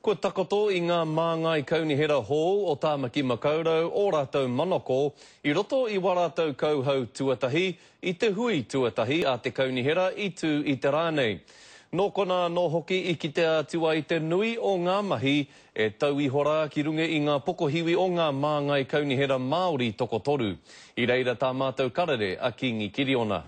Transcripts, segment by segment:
Ko takoto i ngā māngai kaunihera hō o Tāmaki Makaurau o rātou manoko i roto i warātou kauhau tuatahi i te hui tuatahi a te kaunihera i tū i te rānei. Nō kona nō hoki i ki te atua i te nui o ngā mahi e tau i hora ki runga i ngā pokohiwi o ngā māngai kaunihera Māori toko toru. I reira tā mātou karere a Kingi Kiriona.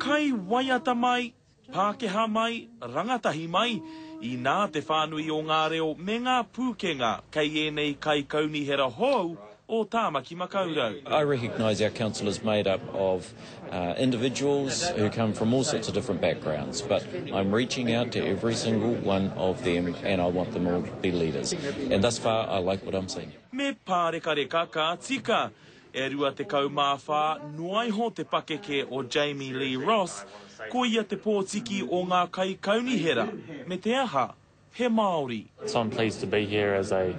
Kai waiata mai, Pākehā mai, rangatahi mai, I nā te whānui o ngā reo me ngā pūkenga kei ēnei kai kaunihera hou o Tāmaki Makaurau. I recognise our council is made up of individuals who come from all sorts of different backgrounds, but I'm reaching out to every single one of them and I want them all to be leaders. And thus far, I like what I'm seeing. Me pārekareka ka tika, e rua te kaumāwha nuaiho te pakeke o Jamie Lee Ross, ko ia te pōtiki o ngā kai kaunihera, me te aha, he Māori. So I'm pleased to be here as a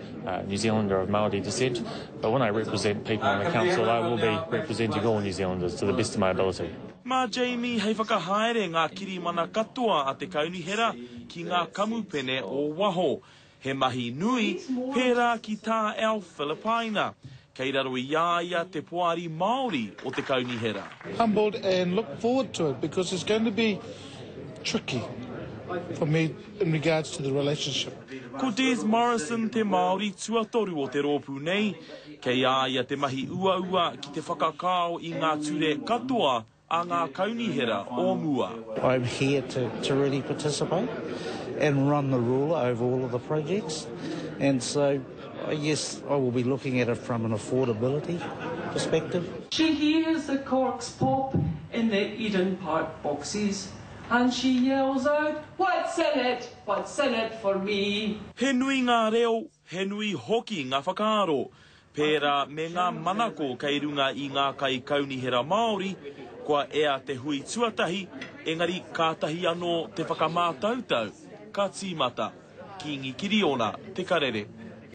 New Zealander of Māori descent, but when I represent people on the council, I will be representing all New Zealanders to the best of my ability. Mā Jamie hei whakahaere ngā kirimana katoa a te kaunihera ki ngā kamupene o waho. He mahi nui, pērā ki tā ao Filipina. Kei raro I ia te poari Māori o te kaunihera. Humbled and look forward to it because it's going to be tricky for me in regards to the relationship. Ko Des Morrison te Māori tuatoru o te rōpū nei, kei ia te mahi ua ki te whakakao I ngā ture katoa a ngā kaunihera o mua. I'm here to really participate and run the ruler over all of the projects, and so yes, I will be looking at it from an affordability perspective. She hears the corks pop in the Eden Park boxes and she yells out, "What's in it? What's in it for me?" He nui ngā reo, he nui hoki ngā whakaaro. Pērā me ngā manako kei runga I ngā kai kaunihera Māori, kua ea te hui tuatahi, engari kātahi anō te whakamātautau, ka tīmata, Kingi Kiriona, te karere.